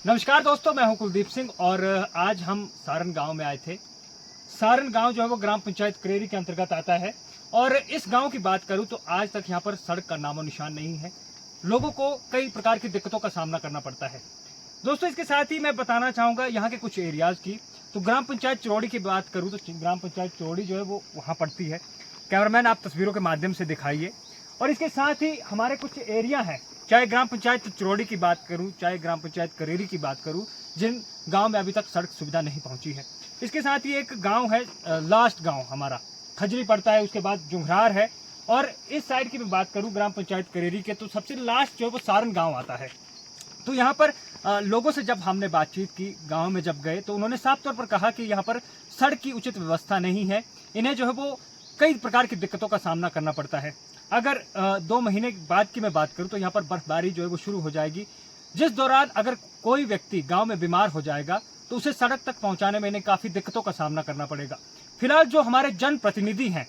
नमस्कार दोस्तों, मैं हूं कुलदीप सिंह और आज हम सारण गांव में आए थे। सारण गांव जो है वो ग्राम पंचायत करेरी के अंतर्गत आता है और इस गांव की बात करूं तो आज तक यहां पर सड़क का नामो निशान नहीं है। लोगों को कई प्रकार की दिक्कतों का सामना करना पड़ता है। दोस्तों, इसके साथ ही मैं बताना चाहूँगा यहाँ के कुछ एरियाज़ की। तो ग्राम पंचायत चरौड़ी की बात करूँ तो ग्राम पंचायत चरौड़ी जो है वो वहाँ पड़ती है। कैमरामैन आप तस्वीरों के माध्यम से दिखाइए। और इसके साथ ही हमारे कुछ एरिया हैं, चाहे ग्राम पंचायत चरौड़ी की बात करूं, चाहे ग्राम पंचायत करेरी की बात करूं, जिन गांव में अभी तक सड़क सुविधा नहीं पहुंची है। इसके साथ ही एक गांव है, लास्ट गांव हमारा खजरी पड़ता है, उसके बाद जुंघरार है। और इस साइड की मैं बात करूं ग्राम पंचायत करेरी के, तो सबसे लास्ट जो है वो सारण गाँव आता है। तो यहाँ पर लोगों से जब हमने बातचीत की, गाँव में जब गए, तो उन्होंने साफ तौर पर कहा कि यहाँ पर सड़क की उचित व्यवस्था नहीं है। इन्हें जो है वो कई प्रकार की दिक्कतों का सामना करना पड़ता है। अगर 2 महीने बाद की मैं बात करूं तो यहाँ पर बर्फबारी जो है वो शुरू हो जाएगी, जिस दौरान अगर कोई व्यक्ति गांव में बीमार हो जाएगा तो उसे सड़क तक पहुंचाने में इन्हें काफ़ी दिक्कतों का सामना करना पड़ेगा। फिलहाल जो हमारे जनप्रतिनिधि हैं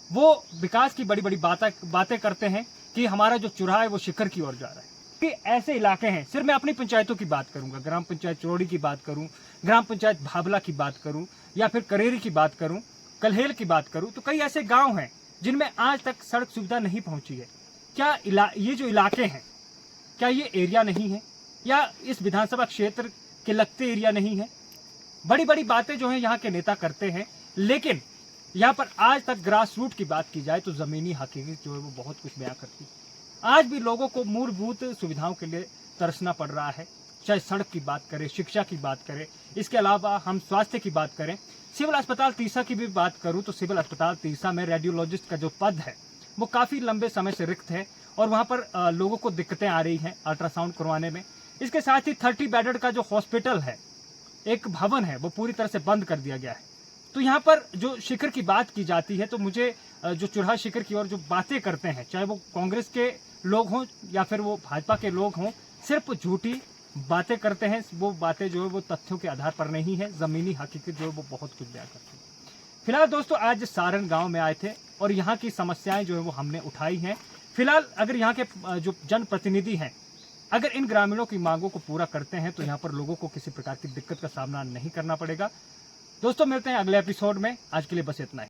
वो विकास की बड़ी बड़ी बातें करते हैं कि हमारा जो चुराहा है वो शिखर की ओर जा रहा है। कि ऐसे इलाके हैं, सिर्फ मैं अपनी पंचायतों की बात करूंगा, ग्राम पंचायत चरौड़ी की बात करूं, ग्राम पंचायत भाबला की बात करूं, या फिर करेरी की बात करूं, कल्हेल की बात करूं, तो कई ऐसे गांव हैं जिनमें आज तक सड़क सुविधा नहीं पहुंची है। क्या ये जो इलाके हैं, क्या ये एरिया नहीं है, या इस विधानसभा क्षेत्र के लगते एरिया नहीं है? बड़ी बड़ी बातें जो हैं यहाँ के नेता करते हैं, लेकिन यहाँ पर आज तक ग्रास रूट की बात की जाए तो ज़मीनी हकीकत जो है वो बहुत कुछ बयां करती है। आज भी लोगों को मूलभूत सुविधाओं के लिए तरसना पड़ रहा है, चाहे सड़क की बात करें, शिक्षा की बात करें, इसके अलावा हम स्वास्थ्य की बात करें। सिविल अस्पताल तीसा की भी बात करूं तो सिविल अस्पताल तीसा में रेडियोलॉजिस्ट का जो पद है वो काफ़ी लंबे समय से रिक्त है और वहां पर लोगों को दिक्कतें आ रही हैं अल्ट्रासाउंड करवाने में। इसके साथ ही 30 बेडेड का जो हॉस्पिटल है, एक भवन है, वो पूरी तरह से बंद कर दिया गया है। तो यहाँ पर जो शिखर की बात की जाती है, तो मुझे जो चुराहा शिखर की ओर जो बातें करते हैं, चाहे वो कांग्रेस के लोग हों या फिर वो भाजपा के लोग हों, सिर्फ झूठी बातें करते हैं। वो बातें जो है वो तथ्यों के आधार पर नहीं है, ज़मीनी हकीकत जो है वो बहुत कुछ बयां करती है। फिलहाल दोस्तों, आज सारण गांव में आए थे और यहाँ की समस्याएं जो है वो हमने उठाई हैं। फिलहाल अगर यहाँ के जो जनप्रतिनिधि हैं, अगर इन ग्रामीणों की मांगों को पूरा करते हैं तो यहाँ पर लोगों को किसी प्रकार की दिक्कत का सामना नहीं करना पड़ेगा। दोस्तों, मिलते हैं अगले एपिसोड में। आज के लिए बस इतना ही।